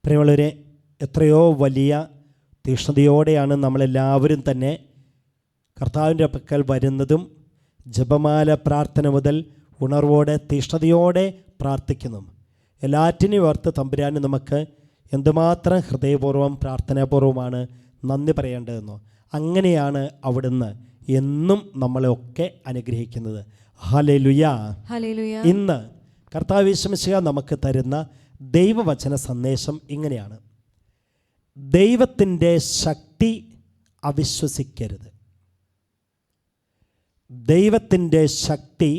പ്രിയമുള്ളവരെ, എത്രയോ വലിയ തീക്ഷ്ണതയോടെയാണ് നമ്മളെല്ലാവരും തന്നെ കർത്താവിൻ്റെ പക്കൽ വരുന്നതും ജപമാല പ്രാർത്ഥന മുതൽ ഉണർവോടെ തീക്ഷ്ണതയോടെ പ്രാർത്ഥിക്കുന്നു. എല്ലാറ്റിനെയും ഓർത്ത് തമ്പുരാന് നമുക്ക് എന്തുമാത്രം ഹൃദയപൂർവ്വം പ്രാർത്ഥനാപൂർവ്വമാണ് നന്ദി പറയേണ്ടതെന്നോ. അങ്ങനെയാണ് അവിടുന്ന് എന്നും നമ്മളെയൊക്കെ അനുഗ്രഹിക്കുന്നത്. Hallelujah, hallelujah. ഇന്ന് കർത്താവ് യേശു മിശിഹ നമുക്ക് തരുന്ന ദൈവവചന സന്ദേശം ഇങ്ങനെയാണ്: ദൈവത്തിൻ്റെ ശക്തി അവിശ്വസിക്കരുത്. ദൈവത്തിൻ്റെ ശക്തി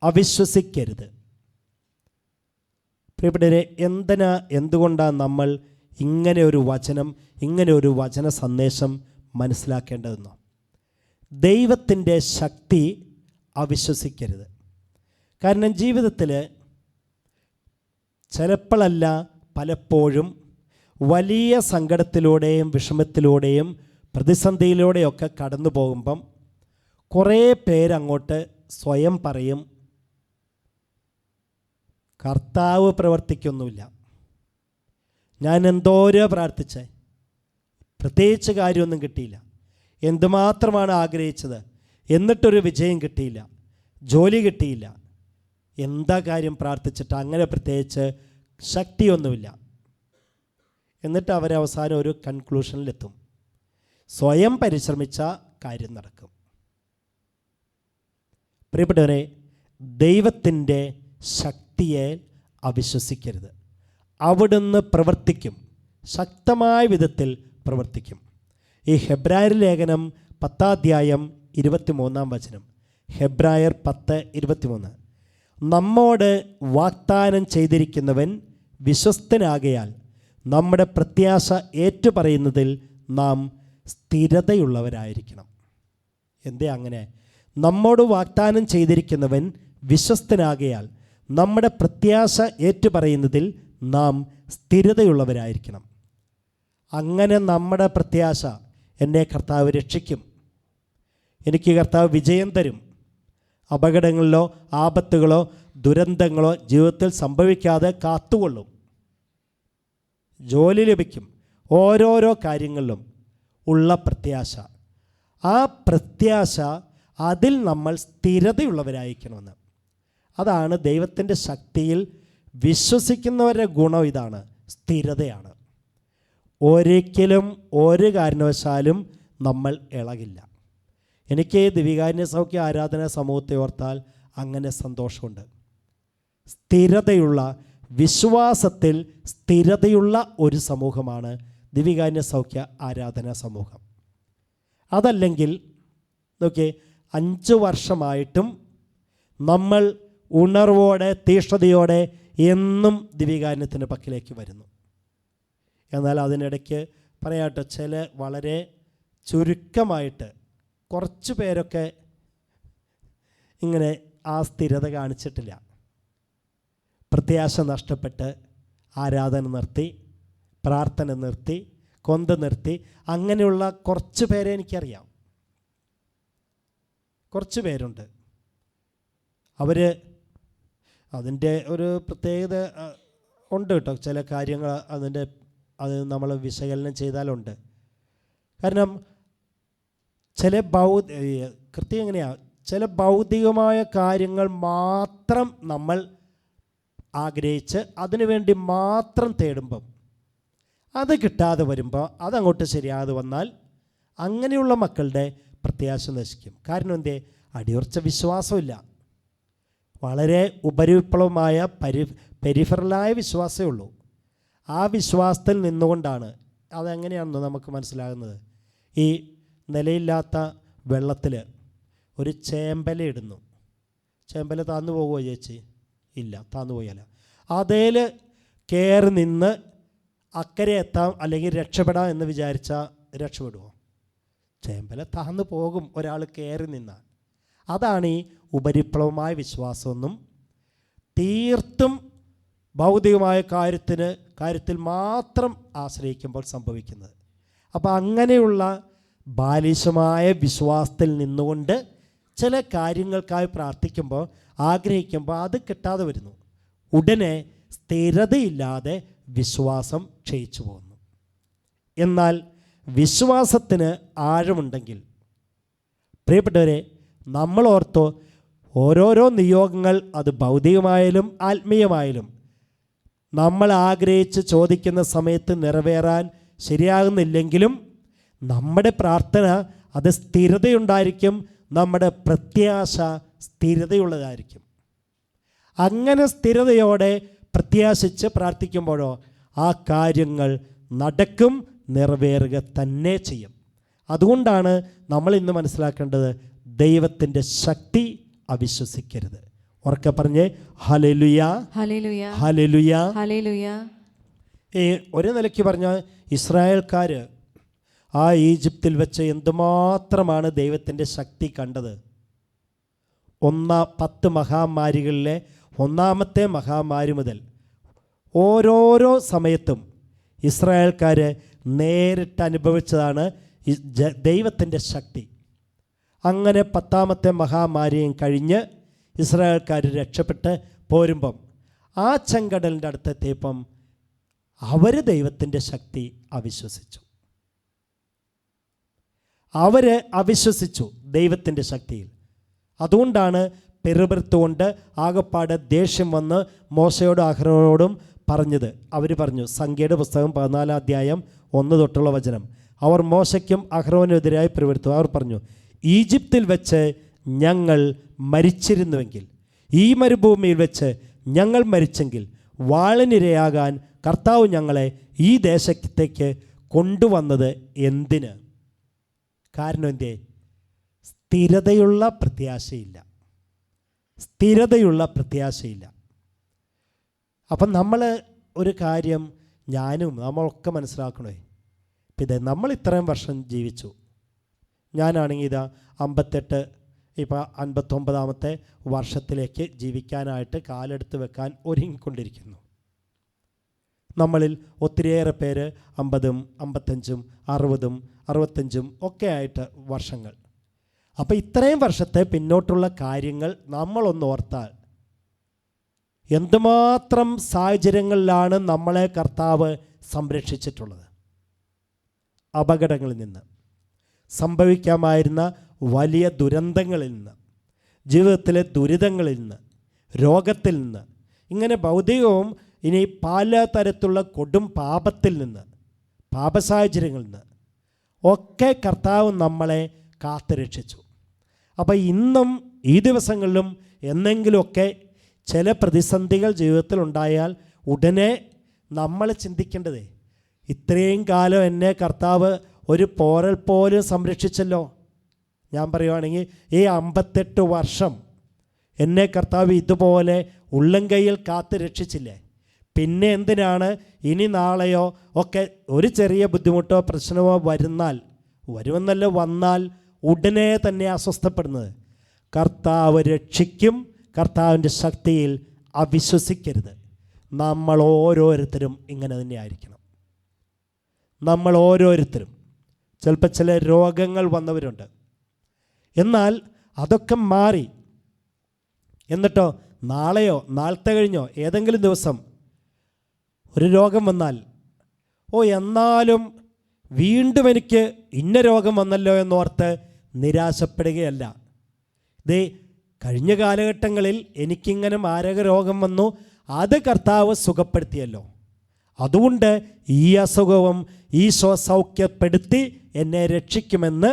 അവിശ്വസിക്കരുത്. പ്രിയപ്പെട്ടവരെ, എന്തുകൊണ്ടാണ് നമ്മൾ ഇങ്ങനെ ഒരു വചന സന്ദേശം മനസ്സിലാക്കേണ്ടതെന്നോ? ദൈവത്തിൻ്റെ ശക്തി അവിശ്വസിക്കരുത്. കാരണം ജീവിതത്തിൽ ചിലപ്പോഴല്ല പലപ്പോഴും വലിയ സങ്കടത്തിലൂടെയും വിഷമത്തിലൂടെയും പ്രതിസന്ധിയിലൂടെയൊക്കെ കടന്നു പോകുമ്പം കുറേ പേരങ്ങോട്ട് സ്വയം പറയും, കർത്താവ് പ്രവർത്തിക്കൊന്നുമില്ല, ഞാൻ എന്തോരോ പ്രാർത്ഥിച്ചേ, പ്രത്യേകിച്ച് കാര്യമൊന്നും കിട്ടിയില്ല, എന്തുമാത്രമാണ് ആഗ്രഹിച്ചത്, എന്നിട്ടൊരു വിജയം കിട്ടിയില്ല, ജോലി കിട്ടിയില്ല, എന്താ കാര്യം പ്രാർത്ഥിച്ചിട്ട്, അങ്ങനെ പ്രത്യേകിച്ച് ശക്തിയൊന്നുമില്ല. എന്നിട്ട് അവരവസാനം ഒരു കൺക്ലൂഷനിലെത്തും, സ്വയം പരിശ്രമിച്ച കാര്യം നടക്കും. പ്രിയപ്പെട്ടവരെ, ദൈവത്തിൻ്റെ ശക്തിയെ അവിശ്വസിക്കരുത്. അവിടുന്ന് പ്രവർത്തിക്കും, ശക്തമായ വിധത്തിൽ പ്രവർത്തിക്കും. ഈ ഹെബ്രായർ ലേഖനം 10 23 ഹെബ്രായർ 10:23, നമ്മോട് വാഗ്ദാനം ചെയ്തിരിക്കുന്നവൻ വിശ്വസ്തനാകയാൽ നമ്മുടെ പ്രത്യാശ ഏറ്റുപറയുന്നതിൽ നാം സ്ഥിരതയുള്ളവരായിരിക്കണം. എന്തേ അങ്ങനെ? നമ്മോട് വാഗ്ദാനം ചെയ്തിരിക്കുന്നവൻ വിശ്വസ്തനാകയാൽ നമ്മുടെ പ്രത്യാശ ഏറ്റുപറയുന്നതിൽ നാം സ്ഥിരതയുള്ളവരായിരിക്കണം. അങ്ങനെ നമ്മുടെ പ്രത്യാശ, എന്നെ കർത്താവ് രക്ഷിക്കും, എനിക്ക് കർത്താവ് വിജയം തരും, അപകടങ്ങളിലോ ആപത്തുകളോ ദുരന്തങ്ങളോ ജീവിതത്തിൽ സംഭവിക്കാതെ കാത്തുകൊള്ളും, ജോലി ലഭിക്കും, ഓരോരോ കാര്യങ്ങളിലും ഉള്ള പ്രത്യാശ, ആ പ്രത്യാശ, അതിൽ നമ്മൾ സ്ഥിരതയുള്ളവരായിരിക്കണമെന്ന്. അതാണ് ദൈവത്തിൻ്റെ ശക്തിയിൽ വിശ്വസിക്കുന്നവരുടെ ഗുണം. ഇതാണ് സ്ഥിരതയാണ്. ഒരിക്കലും ഒരു കാരണവശാലും നമ്മൾ ഇളകില്ല. എനിക്ക് ദിവികാരുണ്യ സൗഖ്യ ആരാധന സമൂഹത്തെ ഓർത്താൽ അങ്ങനെ സന്തോഷമുണ്ട്. സ്ഥിരതയുള്ള, വിശ്വാസത്തിൽ സ്ഥിരതയുള്ള ഒരു സമൂഹമാണ് ദിവികാരുണ്യ സൗഖ്യ ആരാധന സമൂഹം. അതല്ലെങ്കിൽ നോക്കിയേ, 5 വർഷമായിട്ടും നമ്മൾ ഉണർവോടെ തീഷ്ണതയോടെ എന്നും ദിവികാരുണ്യത്തിൻ്റെ പക്കലേക്ക് വരുന്നു. എന്നാൽ അതിനിടയ്ക്ക് പറയാട്ടോ, ചില വളരെ ചുരുക്കമായിട്ട് കുറച്ച് പേരൊക്കെ ഇങ്ങനെ ആ സ്ഥിരത കാണിച്ചിട്ടില്ല. പ്രത്യാശ നഷ്ടപ്പെട്ട് ആരാധന നിർത്തി, പ്രാർത്ഥന നിർത്തി, കൊന്ത നിർത്തി. അങ്ങനെയുള്ള കുറച്ച് പേരെ എനിക്കറിയാം. കുറച്ച് പേരുണ്ട്. അതിൻ്റെ ഒരു പ്രത്യേകത ഉണ്ട് കേട്ടോ. ചില കാര്യങ്ങൾ അത് നമ്മൾ വിശകലനം ചെയ്താലുണ്ട്. കാരണം കൃത്യം എങ്ങനെയാണ്, ചില ഭൗതികമായ കാര്യങ്ങൾ മാത്രം നമ്മൾ ആഗ്രഹിച്ച് അതിനുവേണ്ടി മാത്രം തേടുമ്പം അത് കിട്ടാതെ വരുമ്പോൾ, അതങ്ങോട്ട് ശരിയാതെ വന്നാൽ അങ്ങനെയുള്ള മക്കളുടെ പ്രത്യാശ നശിക്കും. കാരണം എന്തേ? അടിയുറച്ച വിശ്വാസമില്ല. വളരെ ഉപരിപ്ലവമായ പെരിഫറലായ വിശ്വാസമേ ഉള്ളൂ. ആ വിശ്വാസത്തിൽ നിന്നുകൊണ്ടാണ്. അതെങ്ങനെയാണെന്ന് നമുക്ക് മനസ്സിലാകുന്നത്. ഈ നിലയില്ലാത്ത വെള്ളത്തിൽ ഒരു ചേമ്പല ഇടുന്നു. ചേമ്പല താന്നു പോകുമോ ചേച്ചി? ഇല്ല, താന്നു പോയല്ല. അതേൽ കയറി നിന്ന് അക്കരെ എത്താം അല്ലെങ്കിൽ രക്ഷപ്പെടാം എന്ന് വിചാരിച്ചാൽ രക്ഷപ്പെടുമോ? ചേമ്പല താന്നു പോകും ഒരാൾ കയറി നിന്നാൽ. അതാണ് ഈ ഉപരിപ്ലവമായ വിശ്വാസമെന്നും തീർത്തും ഭൗതികമായ കാര്യത്തിൽ മാത്രം ആശ്രയിക്കുമ്പോൾ സംഭവിക്കുന്നത്. അപ്പോൾ അങ്ങനെയുള്ള ബാലിശമായ വിശ്വാസത്തിൽ നിന്നുകൊണ്ട് ചില കാര്യങ്ങൾക്കായി പ്രാർത്ഥിക്കുമ്പോൾ, ആഗ്രഹിക്കുമ്പോൾ അത് കിട്ടാതെ വരുന്നു. ഉടനെ സ്ഥിരതയില്ലാതെ വിശ്വാസം ക്ഷയിച്ചു പോകുന്നു. എന്നാൽ വിശ്വാസത്തിന് ആഴമുണ്ടെങ്കിൽ പ്രിയപ്പെട്ടവരെ, നമ്മൾ ഓർത്തോ, ഓരോരോ നിയോഗങ്ങൾ അത് ഭൗതികമായാലും ആത്മീയമായാലും നമ്മൾ ആഗ്രഹിച്ച് ചോദിക്കുന്ന സമയത്ത് നിറവേറാൻ ശരിയാകുന്നില്ലെങ്കിലും നമ്മുടെ പ്രാർത്ഥന അത് സ്ഥിരതയുണ്ടായിരിക്കും, നമ്മുടെ പ്രത്യാശ സ്ഥിരതയുള്ളതായിരിക്കും. അങ്ങനെ സ്ഥിരതയോടെ പ്രത്യാശിച്ച് പ്രാർത്ഥിക്കുമ്പോഴോ ആ കാര്യങ്ങൾ നടക്കും, നിറവേറുക തന്നെ ചെയ്യും. അതുകൊണ്ടാണ് നമ്മൾ ഇന്ന് മനസ്സിലാക്കേണ്ടത്, ദൈവത്തിൻ്റെ ശക്തി അവിശ്വസിക്കരുത്. ഉറക്കെ പറഞ്ഞേ ഹല്ലേലൂയ, ഹല്ലേലൂയ, ഹല്ലേലൂയ, ഹല്ലേലൂയ. ഒരു നിലയ്ക്ക് പറഞ്ഞാൽ ഇസ്രായേൽക്കാർ ആ ഈജിപ്തിൽ വെച്ച് എന്തുമാത്രമാണ് ദൈവത്തിൻ്റെ ശക്തി കണ്ടത്. 10 മഹാമാരികളിലെ ഒന്നാമത്തെ മഹാമാരി മുതൽ ഓരോരോ സമയത്തും ഇസ്രായേൽക്കാർ നേരിട്ട് അനുഭവിച്ചതാണ് ദൈവത്തിൻ്റെ ശക്തി. അങ്ങനെ 10ാമത്തെ മഹാമാരിയും കഴിഞ്ഞ് ഇസ്രായേൽക്കാർ രക്ഷപ്പെട്ട് പോരുമ്പം ആ ചെങ്കടലിൻ്റെ അടുത്തെത്തിയപ്പം അവർ ദൈവത്തിൻ്റെ ശക്തി അവിശ്വസിച്ചു. അവർ അവിശ്വസിച്ചു ദൈവത്തിൻ്റെ ശക്തിയിൽ. അതുകൊണ്ടാണ് പെറുപെറുത്തുകൊണ്ട് ആകപ്പാടെ ദേഷ്യം വന്ന് മോശയോടും അഹ്റോനോടും പറഞ്ഞത്. അവർ പറഞ്ഞു, സംഖ്യയുടെ പുസ്തകം 14 അധ്യായം 1 തൊട്ടുള്ള വചനം, അവർ മോശയ്ക്കും അഹ്റോനെതിരായി പെറുപെറുത്തു. അവർ പറഞ്ഞു, ഈജിപ്തിൽ വെച്ച് ഞങ്ങൾ മരിച്ചിരുന്നുവെങ്കിൽ, ഈ മരുഭൂമിയിൽ വെച്ച് ഞങ്ങൾ മരിച്ചെങ്കിൽ വാളിനിരയാകാൻ കർത്താവ് ഞങ്ങളെ ഈ ദേശത്തേക്ക് കൊണ്ടുവന്നത് എന്തിന്? കാരണം എന്തേ? സ്ഥിരതയുള്ള പ്രത്യാശയില്ല, സ്ഥിരതയുള്ള പ്രത്യാശയില്ല. അപ്പം നമ്മൾ ഒരു കാര്യം നമ്മളൊക്കെ മനസ്സിലാക്കണേ. ഇപ്പം നമ്മൾ ഇത്രയും വർഷം ജീവിച്ചു. ഞാനാണെങ്കിൽ ഇതാ 58, ഇപ്പോൾ 59ാമത്തെ വർഷത്തിലേക്ക് ജീവിക്കാനായിട്ട് കാലെടുത്ത് വെക്കാൻ ഒരുങ്ങിക്കൊണ്ടിരിക്കുന്നു. നമ്മളിൽ ഒത്തിരിയേറെ പേര് 50, 55, 60, 65 ഒക്കെ ആയിട്ട് വർഷങ്ങൾ. അപ്പോൾ ഇത്രയും വർഷത്തെ പിന്നോട്ടുള്ള കാര്യങ്ങൾ നമ്മളൊന്ന് ഓർത്താൽ എന്തുമാത്രം സാഹചര്യങ്ങളിലാണ് നമ്മളെ കർത്താവ് സംരക്ഷിച്ചിട്ടുള്ളത്. അപകടങ്ങളിൽ നിന്ന്, സംഭവിക്കാമായിരുന്ന വലിയ ദുരന്തങ്ങളിൽ നിന്ന്, ജീവിതത്തിലെ ദുരിതങ്ങളിൽ നിന്ന്, രോഗത്തിൽ നിന്ന്, ഇങ്ങനെ ഭൗതികവും ഇനി പല തരത്തിലുള്ള കൊടും പാപത്തിൽ നിന്ന്, പാപസാഹചര്യങ്ങളിൽ നിന്ന് ഒക്കെ കർത്താവ് നമ്മളെ കാത്തുരക്ഷിച്ചു. അപ്പോൾ ഇന്നും ഈ ദിവസങ്ങളിലും എന്നെങ്കിലുമൊക്കെ ചില പ്രതിസന്ധികൾ ജീവിതത്തിൽ ഉണ്ടായാൽ ഉടനെ നമ്മൾ ചിന്തിക്കേണ്ടതേ, ഇത്രയും കാലം എന്നെ കർത്താവ് ഒരു പോറൽ പോലും സംരക്ഷിച്ചല്ലോ. ഞാൻ പറയുവാണെങ്കിൽ ഈ 58 വർഷം എന്നെ കർത്താവ് ഇതുപോലെ ഉള്ളംകൈയിൽ കാത്ത് രക്ഷിച്ചില്ലേ, പിന്നെ എന്തിനാണ് ഇനി നാളെയോ ഒക്കെ ഒരു ചെറിയ ബുദ്ധിമുട്ടോ പ്രശ്നമോ വന്നാൽ ഉടനെ തന്നെ അസ്വസ്ഥപ്പെടുന്നത്? കർത്താവ് രക്ഷിക്കും. കർത്താവിൻ്റെ ശക്തിയിൽ അവിശ്വസിക്കരുത്. നമ്മൾ ഓരോരുത്തരും ഇങ്ങനെ തന്നെ ആയിരിക്കണം. നമ്മൾ ഓരോരുത്തരും ചിലപ്പോൾ ചില രോഗങ്ങൾ വന്നവരുണ്ട്, എന്നാൽ അതൊക്കെ മാറി. എന്നിട്ടോ നാളെയോ നാളത്തെ കഴിഞ്ഞോ ഏതെങ്കിലും ദിവസം ഒരു രോഗം വന്നാൽ, എന്നാലും വീണ്ടും എനിക്ക് ഇന്ന രോഗം വന്നല്ലോ എന്നോർത്ത് നിരാശപ്പെടുകയല്ല. കഴിഞ്ഞ കാലഘട്ടങ്ങളിൽ എനിക്കിങ്ങനെ മാരക രോഗം വന്നു, അത് കർത്താവ് സുഖപ്പെടുത്തിയല്ലോ, അതുകൊണ്ട് ഈ അസുഖവും ഈശോ സൗഖ്യപ്പെടുത്തി എന്നെ രക്ഷിക്കുമെന്ന്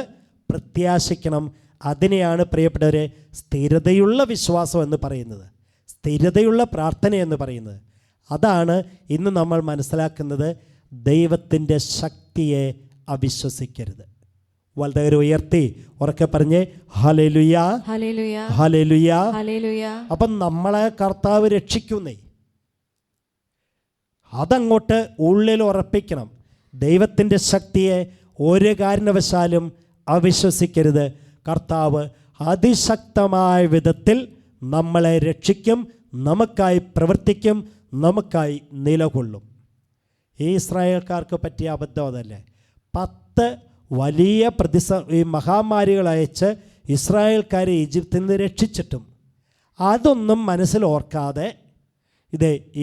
പ്രത്യാശിക്കണം. അതിനെയാണ് പ്രിയപ്പെട്ടവരെ സ്ഥിരതയുള്ള വിശ്വാസം എന്ന് പറയുന്നത്, സ്ഥിരതയുള്ള പ്രാർത്ഥന എന്ന് പറയുന്നത്. അതാണ് ഇന്ന് നമ്മൾ മനസ്സിലാക്കുന്നത്. ദൈവത്തിൻ്റെ ശക്തിയെ അവിശ്വസിക്കരുത്. വളരെ ഉയർത്തി ഉറക്കെ പറഞ്ഞേ ഹല്ലേലൂയ, ഹല്ലേലൂയ, ഹല്ലേലൂയ, ഹല്ലേലൂയ. അപ്പം നമ്മളെ കർത്താവ് രക്ഷിക്കുന്നേ, അതങ്ങോട്ട് ഉള്ളിൽ ഉറപ്പിക്കണം. ദൈവത്തിൻ്റെ ശക്തിയെ ഒരു കാരണവശാലും അവിശ്വസിക്കരുത്. കർത്താവ് അതിശക്തമായ വിധത്തിൽ നമ്മളെ രക്ഷിക്കും, നമുക്കായി പ്രവർത്തിക്കും, നമുക്കായി നിലകൊള്ളും. ഈ ഇസ്രായേൽക്കാർക്ക് പറ്റിയ അബദ്ധം അതല്ലേ? 10 വലിയ മഹാമാരികൾ അയച്ച് ഇസ്രായേൽക്കാരെ ഈജിപ്തിൽ നിന്ന് രക്ഷിച്ചിട്ടും അതൊന്നും മനസ്സിൽ ഓർക്കാതെ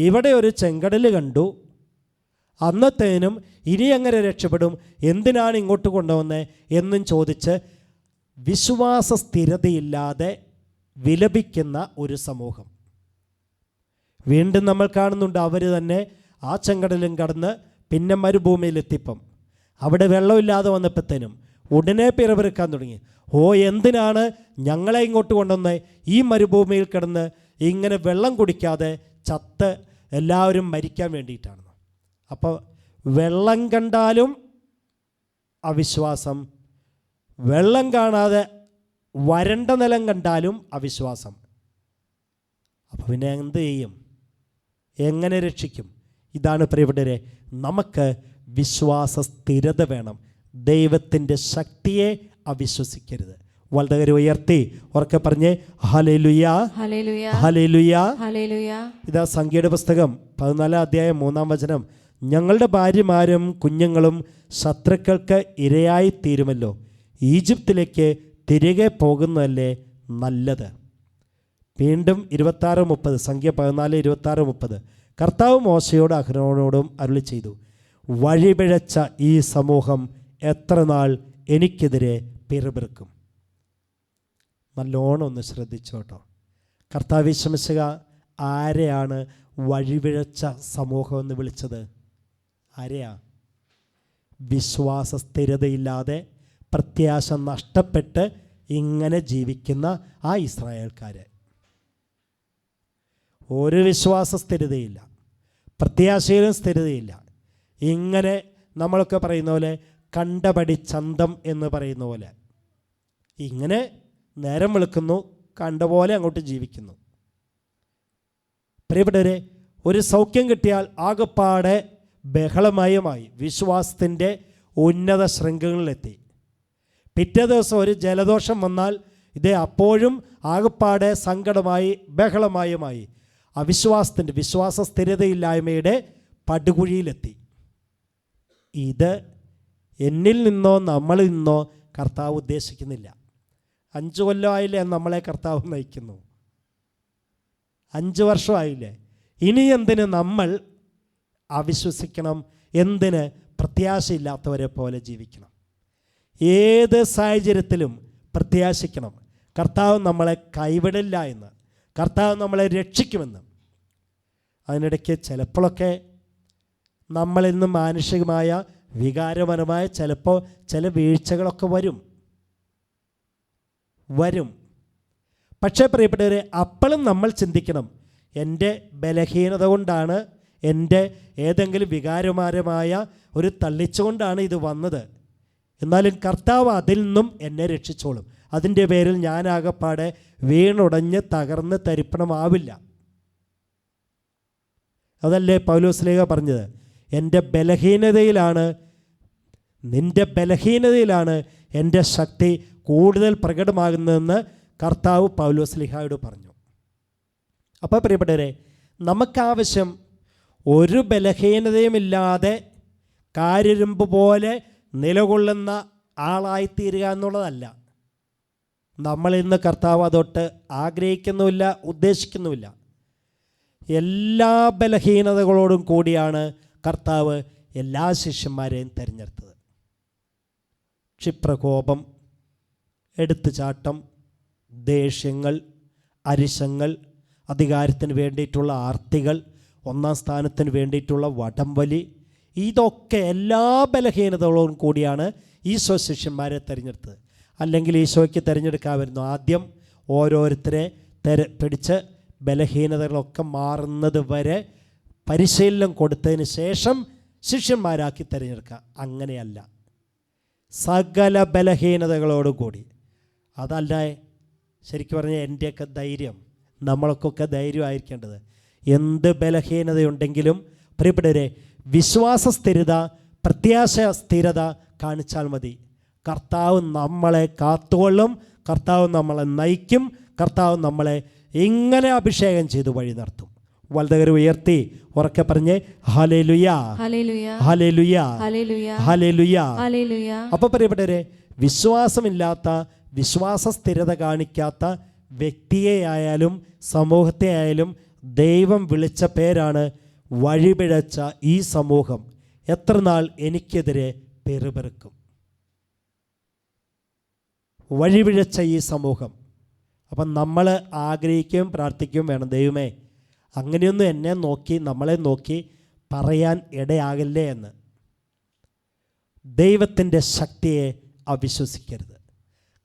ഇവിടെ ഒരു ചെങ്കടൽ കണ്ടു, അന്നത്തേനും ഇനി എങ്ങനെ രക്ഷപ്പെടും, എന്തിനാണ് ഇങ്ങോട്ട് കൊണ്ടുവന്നത് എന്നും ചോദിച്ച് വിശ്വാസ സ്ഥിരതയില്ലാതെ വിലപിക്കുന്ന ഒരു സമൂഹം. വീണ്ടും നമ്മൾ കാണുന്നുണ്ട്, അവർ തന്നെ ആ ചെങ്കടലും കടന്ന് പിന്നെ മരുഭൂമിയിലെത്തിപ്പം അവിടെ വെള്ളമില്ലാതെ വന്നപ്പോഴത്തേനും ഉടനെ പിറപിറുക്കാൻ തുടങ്ങി. എന്തിനാണ് ഞങ്ങളെ ഇങ്ങോട്ട് കൊണ്ടുവന്നത്, ഈ മരുഭൂമിയിൽ കിടന്ന് ഇങ്ങനെ വെള്ളം കുടിക്കാതെ ചത്ത് എല്ലാവരും മരിക്കാൻ വേണ്ടിയിട്ടാണ്. അപ്പോൾ വെള്ളം കണ്ടാലും അവിശ്വാസം, വെള്ളം കാണാതെ വരണ്ട നിലം കണ്ടാലും അവിശ്വാസം. അപ്പോൾ പിന്നെ എന്ത് ചെയ്യും, എങ്ങനെ രക്ഷിക്കും? ഇതാണ് പ്രിയപ്പെട്ടവരെ, നമുക്ക് വിശ്വാസ സ്ഥിരത വേണം. ദൈവത്തിൻ്റെ ശക്തിയെ അവിശ്വസിക്കരുത്. വളരെ ഉയർത്തി ഉറക്കെ പറഞ്ഞേ ഹല്ലേലൂയ, ഹല്ലേലൂയ, ഹല്ലേലൂയ, ഹല്ലേലൂയ. ഇതാ സംഖ്യയുടെ പുസ്തകം 14 അധ്യായം 3-ാം വചനം. ഞങ്ങളുടെ ഭാര്യമാരും കുഞ്ഞുങ്ങളും ശത്രുക്കൾക്ക് ഇരയായി തീരുമല്ലോ, ഈജിപ്തിലേക്ക് തിരികെ പോകുന്നതല്ലേ നല്ലത്. വീണ്ടും 26-30, സംഖ്യ 14:26-30. കർത്താവ് മോശയോടും അഹരോനോടും അരുളി ചെയ്തു, വഴിപിഴച്ച ഈ സമൂഹം എത്ര നാൾ എനിക്കെതിരെ പിറുപിറുക്കും. നല്ലോണം ഒന്ന് ശ്രദ്ധിച്ചോട്ടോ. കർത്താവ് ശമശക ആരെയാണ് വഴിപിഴച്ച സമൂഹം എന്ന് വിളിച്ചത്? ആരെയാ? വിശ്വാസ സ്ഥിരതയില്ലാതെ പ്രത്യാശ നഷ്ടപ്പെട്ട് ഇങ്ങനെ ജീവിക്കുന്ന ആ ഇസ്രായേൽക്കാരെ. ഒരു വിശ്വാസ സ്ഥിരതയില്ല, പ്രത്യാശയിലും സ്ഥിരതയില്ല. ഇങ്ങനെ നമ്മളൊക്കെ പറയുന്ന പോലെ കണ്ടപടി ചന്തം എന്ന് പറയുന്ന പോലെ ഇങ്ങനെ നേരം വെളുക്കുന്നു, കണ്ട പോലെ അങ്ങോട്ട് ജീവിക്കുന്നു. പ്രിയപ്പെട്ടവരെ, ഒരു സൗഖ്യം കിട്ടിയാൽ ആകപ്പാടെ ബഹളമയമായി വിശ്വാസത്തിൻ്റെ ഉന്നത ശൃംഖങ്ങളിലെത്തി. പിറ്റേ ദിവസം ഒരു ജലദോഷം വന്നാൽ ഇത് അപ്പോഴും ആകപ്പാടെ സങ്കടമായി ബഹളമയമായി അവിശ്വാസത്തിൻ്റെ, വിശ്വാസ സ്ഥിരതയില്ലായ്മയുടെ പടുകുഴിയിലെത്തി. ഇത് എന്നിൽ നിന്നോ നമ്മളിൽ നിന്നോ കർത്താവ് ഉദ്ദേശിക്കുന്നില്ല. 5 കൊല്ലമായില്ലേ നമ്മളെ കർത്താവ് നയിക്കുന്നു, 5 വർഷമായില്ലേ. ഇനി എന്തിന് നമ്മൾ അവിശ്വസിക്കണം? എന്തിന് പ്രത്യാശയില്ലാത്തവരെ പോലെ ജീവിക്കണം? ഏത് സാഹചര്യത്തിലും പ്രത്യാശിക്കണം. കർത്താവ് നമ്മളെ കൈവിടില്ല എന്ന്, കർത്താവ് നമ്മളെ രക്ഷിക്കുമെന്ന്. അതിനിടയ്ക്ക് ചിലപ്പോഴൊക്കെ നമ്മളിൽ നിന്ന് മാനുഷികമായ വികാരപരമായ ചിലപ്പോൾ ചില വീഴ്ചകളൊക്കെ വരും. പക്ഷേ പ്രിയപ്പെട്ടവരെ, അപ്പോഴും നമ്മൾ ചിന്തിക്കണം, എൻ്റെ ബലഹീനത കൊണ്ടാണ്, എൻ്റെ ഏതെങ്കിലും വികാരപരമായ ഒരു തള്ളിച്ചുകൊണ്ടാണ് ഇത് വന്നത്. എന്നാലും കർത്താവ് അതിൽ നിന്നും എന്നെ രക്ഷിച്ചോളും. അതിൻ്റെ പേരിൽ ഞാനാകപ്പാടെ വീണുടഞ്ഞ് തകർന്ന് തരിപ്പണമാവില്ല. അതല്ലേ പൗലോസ്ലീഹ പറഞ്ഞത്, എൻ്റെ ബലഹീനതയിലാണ്, നിൻ്റെ ബലഹീനതയിലാണ് എൻ്റെ ശക്തി കൂടുതൽ പ്രകടമാകുന്നതെന്ന് കർത്താവ് പൗലോസ്ലീഹയോട് പറഞ്ഞു. അപ്പോൾ പ്രിയപ്പെട്ടവരെ, നമുക്കാവശ്യം ഒരു ബലഹീനതയുമില്ലാതെ കാരിരുമ്പ് പോലെ നിലകൊള്ളുന്ന ആളായിത്തീരുക എന്നുള്ളതല്ല. നമ്മളിന്ന് കർത്താവ് അതൊട്ട് ആഗ്രഹിക്കുന്നുമില്ല, ഉദ്ദേശിക്കുന്നുമില്ല. എല്ലാ ബലഹീനതകളോടും കൂടിയാണ് കർത്താവ് എല്ലാ ശിഷ്യന്മാരെയും തിരഞ്ഞെടുത്തത്. ക്ഷിപ്രകോപം, എടുത്തുചാട്ടം, ദേഷ്യങ്ങൾ, അരിശങ്ങൾ, അധികാരത്തിന് വേണ്ടിയിട്ടുള്ള ആർത്തികൾ, 1-ാം സ്ഥാനത്തിന് വേണ്ടിയിട്ടുള്ള വടംവലി, ഇതൊക്കെ എല്ലാ ബലഹീനതകളോടും കൂടിയാണ് ഈശോ ശിഷ്യന്മാരെ തിരഞ്ഞെടുത്തത്. അല്ലെങ്കിൽ ഈശോയ്ക്ക് തിരഞ്ഞെടുക്കാമായിരുന്നു ആദ്യം ഓരോരുത്തരെ പിടിച്ച് ബലഹീനതകളൊക്കെ മാറുന്നത് വരെ പരിശീലനം കൊടുത്തതിന് ശേഷം ശിഷ്യന്മാരാക്കി തിരഞ്ഞെടുക്കുക. അങ്ങനെയല്ല, സകല ബലഹീനതകളോടും കൂടി. അതല്ല ശരിക്കും പറഞ്ഞാൽ എൻ്റെയൊക്കെ ധൈര്യം, നമ്മളൊക്കെ ധൈര്യമായിരിക്കേണ്ടത്. എന്ത് ബലഹീനതയുണ്ടെങ്കിലും പ്രിയപ്പെട്ടവരെ, വിശ്വാസ സ്ഥിരത, പ്രത്യാശ സ്ഥിരത കാണിച്ചാൽ മതി. കർത്താവ് നമ്മളെ കാത്തുകൊള്ളും, കർത്താവ് നമ്മളെ നയിക്കും, കർത്താവ് നമ്മളെ ഇങ്ങനെ അഭിഷേകം ചെയ്ത് വഴി നടത്തും. വലതുകര ഉയർത്തി ഉറക്കെ പറഞ്ഞേ hallelujah, hallelujah, hallelujah, hallelujah, hallelujah, hallelujah. അപ്പോൾ പ്രിയപ്പെട്ടവരെ, വിശ്വാസമില്ലാത്ത, വിശ്വാസ സ്ഥിരത കാണിക്കാത്ത വ്യക്തിയെ ആയാലും സമൂഹത്തെ ആയാലും ദൈവം വിളിച്ച പേരാണ് വഴിപിഴച്ച ഈ സമൂഹം. എത്ര നാൾ എനിക്കെതിരെ പെറുപെറുക്കും? വഴിപിഴച്ച ഈ സമൂഹം. അപ്പം നമ്മൾ ആഗ്രഹിക്കുകയും പ്രാർത്ഥിക്കുകയും വേണം, ദൈവമേ അങ്ങനെയൊന്നും എന്നെ നോക്കി നമ്മളെ നോക്കി പറയാൻ ഇടയാകില്ലേ എന്ന്. ദൈവത്തിൻ്റെ ശക്തിയെ അവിശ്വസിക്കരുത്.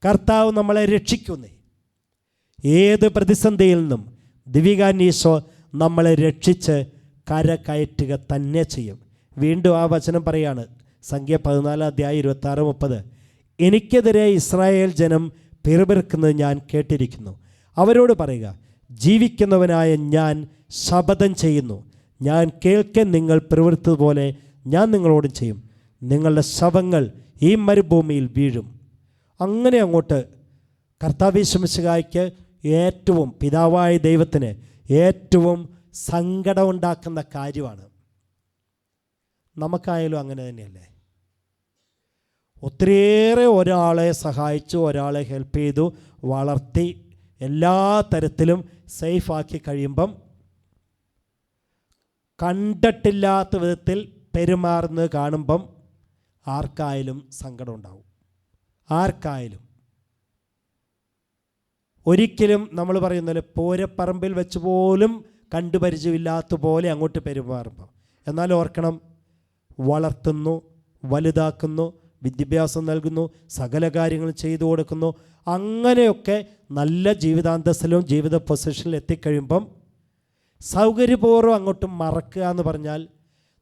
കർത്താവ് നമ്മളെ രക്ഷിക്കുന്നേ. ഏത് പ്രതിസന്ധിയിൽ നിന്നും ദിവികാനീശോ നമ്മളെ രക്ഷിച്ച് കര കയറ്റുക തന്നെ ചെയ്യും. വീണ്ടും ആ വചനം പറയാണ്, സംഖ്യ 14:26-30. എനിക്കെതിരെ ഇസ്രായേൽ ജനം പിറുപിറുക്കുന്നത് ഞാൻ കേട്ടിരിക്കുന്നു. അവരോട് പറയുക, ജീവിക്കുന്നവനായ ഞാൻ ശപഥം ചെയ്യുന്നു, ഞാൻ കേൾക്കെ നിങ്ങൾ പ്രവൃത്തിപോലെ ഞാൻ നിങ്ങളോടും ചെയ്യും. നിങ്ങളുടെ ശവങ്ങൾ ഈ മരുഭൂമിയിൽ വീഴും. അങ്ങനെ അങ്ങോട്ട് കർത്താവ് യേശുമിശിഹായ്ക്ക് ഏറ്റവും, പിതാവായ ദൈവത്തിന് ഏറ്റവും സങ്കടമുണ്ടാക്കുന്ന കാര്യമാണ്. നമുക്കായാലും അങ്ങനെ തന്നെയല്ലേ? ഒത്തിരിയേറെ ഒരാളെ സഹായിച്ചു, ഒരാളെ ഹെൽപ്പ് ചെയ്തു, വളർത്തി എല്ലാ തരത്തിലും സേഫാക്കി കഴിയുമ്പം കണ്ടിട്ടില്ലാത്ത വിധത്തിൽ പെരുമാറുന്നത് കാണുമ്പം ആർക്കായാലും സങ്കടം ഉണ്ടാവും. ആർക്കായാലും. ഒരിക്കലും നമ്മൾ പറയുന്നപോലെ പൂരപ്പറമ്പിൽ വെച്ച് പോലും കണ്ടുപരിചയമില്ലാത്ത പോലെ അങ്ങോട്ട് പെരുമാറുമ്പോൾ, എന്നാൽ ഓർക്കണം, വളർത്തുന്നു, വലുതാക്കുന്നു, വിദ്യാഭ്യാസം നൽകുന്നു, സകല കാര്യങ്ങളും ചെയ്തു കൊടുക്കുന്നു. അങ്ങനെയൊക്കെ നല്ല ജീവിതാന്തസ്സിലും ജീവിത പൊസിഷനിൽ എത്തിക്കഴിയുമ്പം സൗകര്യപൂർവ്വം അങ്ങോട്ട് മറക്കുക എന്ന് പറഞ്ഞാൽ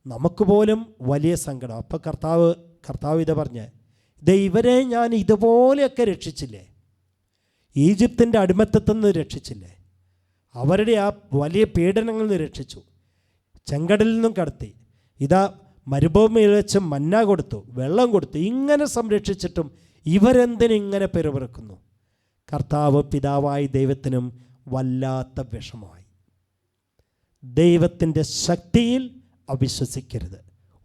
നമുക്ക് പോലും വലിയ സങ്കടം. അപ്പോൾ കർത്താവ് ഇത് പറഞ്ഞ്, ഇവരെ ഞാൻ ഇതുപോലെയൊക്കെ രക്ഷിച്ചില്ലേ? ഈജിപ്തിൻ്റെ അടിമത്തത്തിൽ നിന്ന് രക്ഷിച്ചില്ലേ? അവരുടെ ആ വലിയ പീഡനങ്ങളിൽ നിന്ന് രക്ഷിച്ചു, ചെങ്കടലിൽ നിന്നും കടത്തി, ഇതാ മരുഭൂമിയിൽ വെച്ച് മന്ന കൊടുത്തു, വെള്ളം കൊടുത്തു, ഇങ്ങനെ സംരക്ഷിച്ചിട്ടും ഇവരെന്തിനിങ്ങനെ പെരുപിറക്കുന്നു? കർത്താവ് പിതാവായ ദൈവത്തിനും വല്ലാത്ത വിഷമമായി. ദൈവത്തിൻ്റെ ശക്തിയിൽ അവിശ്വസിക്കരുത്.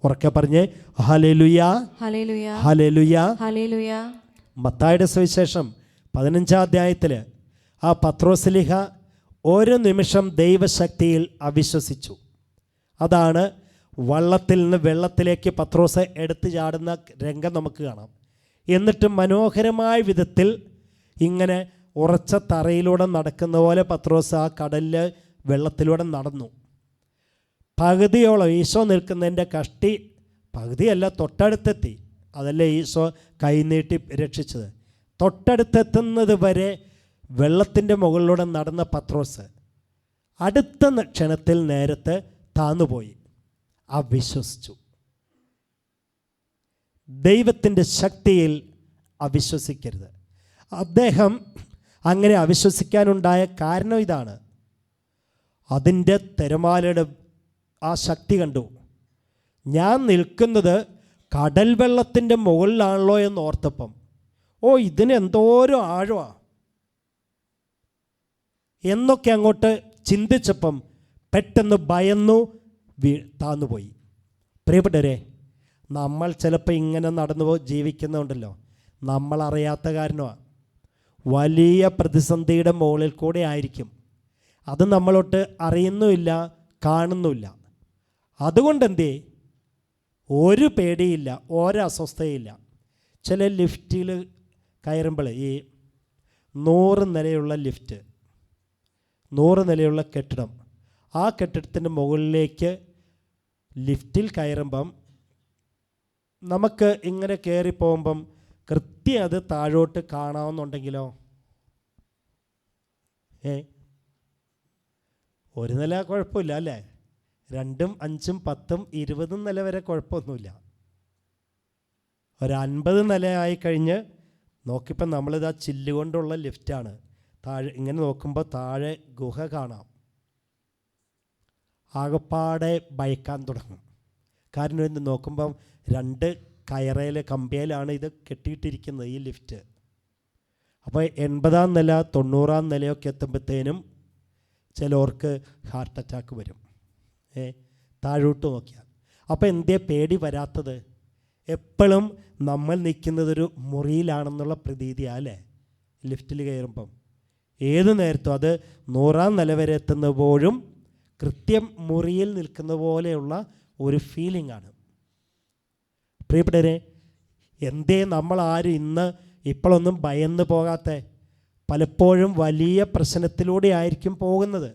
ഉറക്കെ പറഞ്ഞേ ഹല്ലേലൂയ, ഹല്ലേലൂയ, ഹല്ലേലൂയ, ഹല്ലേലൂയ. മത്തായിയുടെ സുവിശേഷം 15-ാം അധ്യായത്തിൽ ആ പത്രോസ്ലീഹ ഒരു നിമിഷം ദൈവശക്തിയിൽ അവിശ്വസിച്ചു. അതാണ് വള്ളത്തിൽ നിന്ന് വെള്ളത്തിലേക്ക് പത്രോസ് എടുത്തു ചാടുന്ന രംഗം നമുക്ക് കാണാം. എന്നിട്ട് മനോഹരമായ വിധത്തിൽ ഇങ്ങനെ ഉറച്ച തറയിലൂടെ നടക്കുന്ന പോലെ പത്രോസ് ആ കടലിൽ വെള്ളത്തിലൂടെ നടന്നു. പകുതിയോളം ഈശോ നിൽക്കുന്നതിൻ്റെ കഷ്ടി, പകുതിയല്ല, തൊട്ടടുത്തെത്തി. അതല്ലേ ഈശോ കൈനീട്ടി രക്ഷിച്ചത്. തൊട്ടടുത്തെത്തുന്നത് വരെ വെള്ളത്തിൻ്റെ മുകളിലൂടെ നടന്ന പത്രോസ് അടുത്ത ക്ഷണത്തിൽ നേരത്തെ താന്നുപോയി, അവിശ്വസിച്ചു. ദൈവത്തിൻ്റെ ശക്തിയിൽ അവിശ്വസിക്കരുത്. അദ്ദേഹം അങ്ങനെ അവിശ്വസിക്കാനുണ്ടായ കാരണം ഇതാണ്. അതിൻ്റെ തിരമാലയുടെ ആ ശക്തി കണ്ടു. ഞാൻ നിൽക്കുന്നത് കടൽ വെള്ളത്തിൻ്റെ മുകളിലാണല്ലോ എന്ന് ഓർത്തപ്പം, ഇതിന് എന്തോരം ആഴമാണ് എന്നൊക്കെ അങ്ങോട്ട് ചിന്തിച്ചപ്പം പെട്ടെന്ന് ഭയന്നു താന്നുപോയി. പ്രിയപ്പെട്ടവരെ, നമ്മൾ ചിലപ്പോൾ ഇങ്ങനെ നടന്നു ജീവിക്കുന്നുണ്ടല്ലോ, നമ്മളറിയാത്ത കാരണമാണ്. വലിയ പ്രതിസന്ധിയുടെ മുകളിൽ കൂടെ ആയിരിക്കും. അത് നമ്മളോട്ട് അറിയുന്നുമില്ല, കാണുന്നുമില്ല. അതുകൊണ്ട് എന്തേ, ഒരു പേടിയില്ല, ഒരസ്വസ്ഥയില്ല. ചില ലിഫ്റ്റിൽ കയറുമ്പോൾ, ഈ 100 നിലയുള്ള ലിഫ്റ്റ്, 100 നിലയുള്ള കെട്ടിടം, ആ കെട്ടിടത്തിൻ്റെ മുകളിലേക്ക് ലിഫ്റ്റിൽ കയറുമ്പം നമുക്ക് ഇങ്ങനെ കയറിപ്പോകുമ്പം കൃത്യം അത് താഴോട്ട് കാണാമെന്നുണ്ടെങ്കിലോ, ഒരു നില കുഴപ്പമില്ല അല്ലേ? 2, 5, 10, 20 നില വരെ കുഴപ്പമൊന്നുമില്ല. ഒരു 50 നിലയായി കഴിഞ്ഞ് നോക്കിയപ്പോൾ നമ്മളിത് ആ ചില്ലുകൊണ്ടുള്ള ലിഫ്റ്റാണ്. താഴെ ഇങ്ങനെ നോക്കുമ്പോൾ താഴെ ഗുഹ കാണാം. ആകപ്പാടെ ഭയക്കാൻ തുടങ്ങും. കാരണം ഇത് നോക്കുമ്പം 2 കയറയിൽ കമ്പിയിലാണ് ഇത് കെട്ടിയിട്ടിരിക്കുന്നത്, ഈ ലിഫ്റ്റ്. അപ്പോൾ 80-ാം നില 90-ാം നിലയൊക്കെ എത്തുമ്പോഴത്തേനും ചിലവർക്ക് ഹാർട്ട് അറ്റാക്ക് വരും, താഴോട്ട് നോക്കിയാൽ. അപ്പോൾ എന്തേ പേടി വരാത്തത്? എപ്പോഴും നമ്മൾ നിൽക്കുന്നതൊരു മുറിയിലാണെന്നുള്ള പ്രതീതിയാണ് അല്ലേ? ലിഫ്റ്റിൽ കയറുമ്പം ഏത് നേരത്തും അത് 100-ാം നില വരെ എത്തുമ്പോഴും കൃത്യം മുറിയിൽ നിൽക്കുന്ന പോലെയുള്ള ഒരു ഫീലിംഗ് ആണ്. പ്രിയപ്പെട്ടവരെ, എന്തേ നമ്മളാരും ഇപ്പോഴൊന്നും ഭയന്ന് പോകാത്ത? പലപ്പോഴും വലിയ പ്രശ്നത്തിലൂടെ ആയിരിക്കും പോകുന്നത്.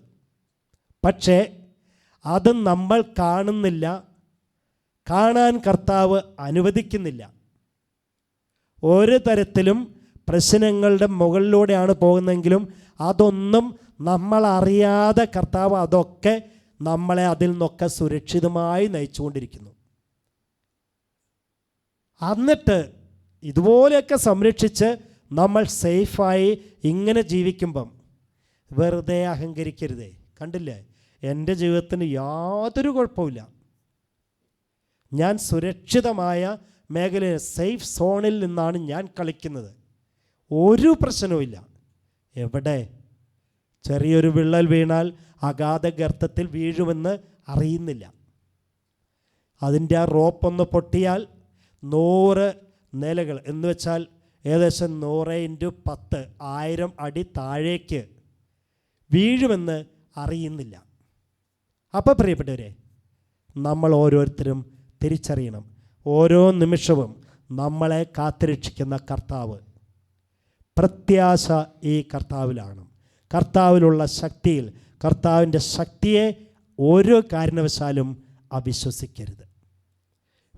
പക്ഷേ അത് നമ്മൾ കാണുന്നില്ല, കാണാൻ കർത്താവ് അനുവദിക്കുന്നില്ല. ഒരു തരത്തിലും പ്രശ്നങ്ങളുടെ മുകളിലൂടെയാണ് പോകുന്നതെങ്കിലും അതൊന്നും നമ്മളറിയാതെ കർത്താവ് അതൊക്കെ നമ്മളെ അതിൽ നിന്നൊക്കെ സുരക്ഷിതമായി നയിച്ചുകൊണ്ടിരിക്കുന്നു. എന്നിട്ട് ഇതുപോലെയൊക്കെ സംരക്ഷിച്ച് നമ്മൾ സേഫായി ഇങ്ങനെ ജീവിക്കുമ്പം വെറുതെ അഹങ്കരിക്കരുതേ. കണ്ടില്ലേ, എൻ്റെ ജീവിതത്തിന് യാതൊരു കുഴപ്പമില്ല, ഞാൻ സുരക്ഷിതമായ മേഖലയിൽ സേഫ് സോണിൽ നിന്നാണ് ഞാൻ കളിക്കുന്നത്, ഒരു പ്രശ്നവുമില്ല. എവിടെ? ചെറിയൊരു വിള്ളൽ വീണാൽ അഗാധ ഗർത്തത്തിൽ വീഴുമെന്ന് അറിയുന്നില്ല. അതിൻ്റെ ആ റോപ്പൊന്ന് പൊട്ടിയാൽ 100 നിലകൾ എന്ന് വെച്ചാൽ ഏകദേശം 100 × 10 1000 അടി താഴേക്ക് വീഴുമെന്ന് അറിയുന്നില്ല. അപ്പോൾ പ്രിയപ്പെട്ടവരെ, നമ്മൾ ഓരോരുത്തരും തിരിച്ചറിയണം, ഓരോ നിമിഷവും നമ്മളെ കാത്തുരക്ഷിക്കുന്ന കർത്താവ്, പ്രത്യാശ ഈ കർത്താവിലാണ്. കർത്താവിലുള്ള ശക്തിയിൽ, കർത്താവിൻ്റെ ശക്തിയെ ഒരു കാരണവശാലും അവിശ്വസിക്കരുത്.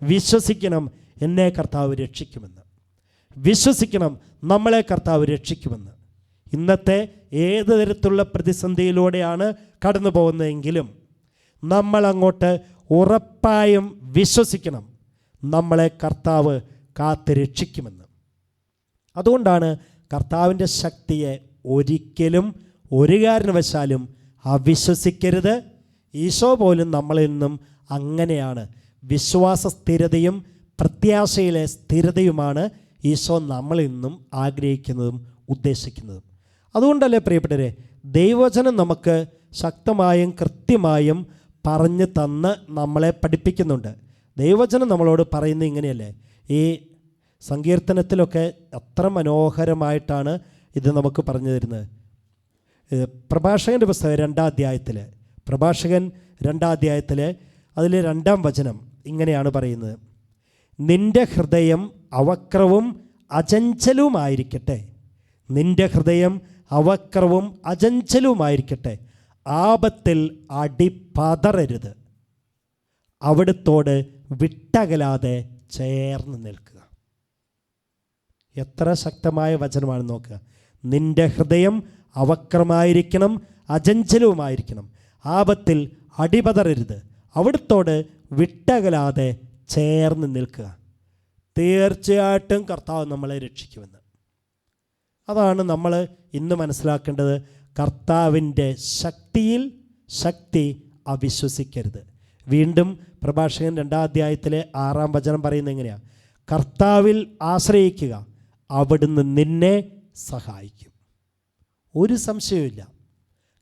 വിശ്വസിക്കണം, എന്നെ കർത്താവ് രക്ഷിക്കുമെന്ന്. വിശ്വസിക്കണം, നമ്മളെ കർത്താവ് രക്ഷിക്കുമെന്ന്. ഇന്നത്തെ ഏത് തരത്തിലുള്ള പ്രതിസന്ധിയിലൂടെയാണ് കടന്നു പോകുന്നതെങ്കിലും നമ്മളങ്ങോട്ട് ഉറപ്പായും വിശ്വസിക്കണം, നമ്മളെ കർത്താവ് കാത്ത് രക്ഷിക്കുമെന്ന്. അതുകൊണ്ടാണ് കർത്താവിൻ്റെ ശക്തിയെ ഒരിക്കലും ഒരു കാരണവശാലും അവിശ്വസിക്കരുത്. ഈശോ പോലും നമ്മളിൽ നിന്നും അങ്ങനെയാണ്. വിശ്വാസ സ്ഥിരതയും പ്രത്യാശയിലെ സ്ഥിരതയുമാണ് ഈശോ നമ്മളിൽ നിന്നും ആഗ്രഹിക്കുന്നതും ഉദ്ദേശിക്കുന്നതും. അതുകൊണ്ടല്ലേ പ്രിയപ്പെട്ടവരെ, ദൈവവചനം നമുക്ക് ശക്തമായും കൃത്യമായും പറഞ്ഞു തന്ന് നമ്മളെ പഠിപ്പിക്കുന്നുണ്ട്. ദൈവവചനം നമ്മളോട് പറയുന്നത് ഇങ്ങനെയല്ലേ? ഈ സങ്കീർത്തനത്തിലൊക്കെ എത്ര മനോഹരമായിട്ടാണ് ഇത് നമുക്ക് പറഞ്ഞു തരുന്നത്. പ്രഭാഷകൻ്റെ പുസ്തകം 2-ാം അധ്യായത്തിൽ, പ്രഭാഷകൻ 2-ാം അധ്യായത്തിൽ അതിൽ 2-ാം വചനം ഇങ്ങനെയാണ് പറയുന്നത്: നിൻ്റെ ഹൃദയം അവക്രവും അചഞ്ചലവുമായിരിക്കട്ടെ, നിൻ്റെ ഹൃദയം അവക്രവും അചഞ്ചലവുമായിരിക്കട്ടെ, ആപത്തിൽ അടിപതറരുത്, അവിടുത്തോട് വിട്ടകലാതെ ചേർന്ന് നിൽക്കുക. എത്ര ശക്തമായ വചനമാണ് നോക്കുക. നിൻ്റെ ഹൃദയം അവക്രമായിരിക്കണം, അചഞ്ചലവുമായിരിക്കണം, ആപത്തിൽ അടിപതറരുത്, അവിടുത്തോട് വിട്ടകലാതെ ചേർന്ന് നിൽക്കുക. തീർച്ചയായിട്ടും കർത്താവ് നമ്മളെ രക്ഷിക്കുമെന്ന്. അതാണ് നമ്മൾ ഇന്ന് മനസ്സിലാക്കേണ്ടത്. കർത്താവിൻ്റെ ശക്തിയിൽ ശക്തി അവിശ്വസിക്കരുത്. വീണ്ടും പ്രഭാഷകൻ 2-ാം അധ്യായത്തിലെ 6-ാം വചനം പറയുന്നത് എങ്ങനെയാണ്? കർത്താവിൽ ആശ്രയിക്കുക, അവിടുന്ന് നിന്നെ സഹായിക്കും. ഒരു സംശയവുമില്ല,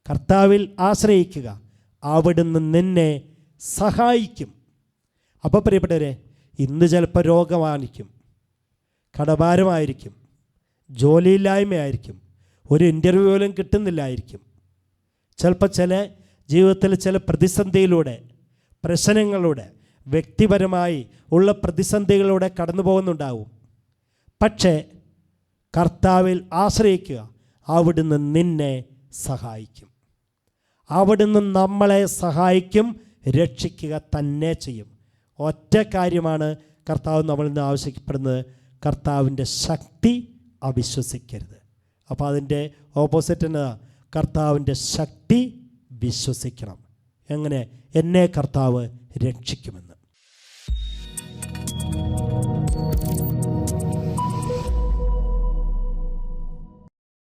കർത്താവിൽ ആശ്രയിക്കുക, അവിടുന്ന് നിന്നെ സഹായിക്കും. അപ്പോൾ പ്രിയപ്പെട്ടവരെ, ഇന്ന് ചിലപ്പോൾ രോഗമായിരിക്കും, കടഭാരമായിരിക്കും, ജോലിയില്ലായ്മയായിരിക്കും, ഒരു ഇൻ്റർവ്യൂ പോലും കിട്ടുന്നില്ലായിരിക്കും, ചിലപ്പോൾ ജീവിതത്തിൽ ചില പ്രതിസന്ധിയിലൂടെ, പ്രശ്നങ്ങളിലൂടെ, വ്യക്തിപരമായി ഉള്ള പ്രതിസന്ധികളിലൂടെ കടന്നു പോകുന്നുണ്ടാവും. പക്ഷേ കർത്താവിൽ ആശ്രയിക്കുക, അവിടുന്ന് നിന്നെ സഹായിക്കും. അവിടുന്ന് നമ്മളെ സഹായിക്കും, രക്ഷിക്കുക തന്നെ ചെയ്യും. ഒറ്റ കാര്യമാണ് കർത്താവ് നമ്മളിൽ നിന്ന് ആവശ്യപ്പെടുന്നത്: കർത്താവിൻ്റെ ശക്തി അവിശ്വസിക്കരുത്. അപ്പോൾ അതിൻ്റെ ഓപ്പോസിറ്റ് എന്നതാ, കർത്താവിൻ്റെ ശക്തി വിശ്വസിക്കണം. എങ്ങനെ? എന്നെ കർത്താവ് രക്ഷിക്കുമെന്ന്.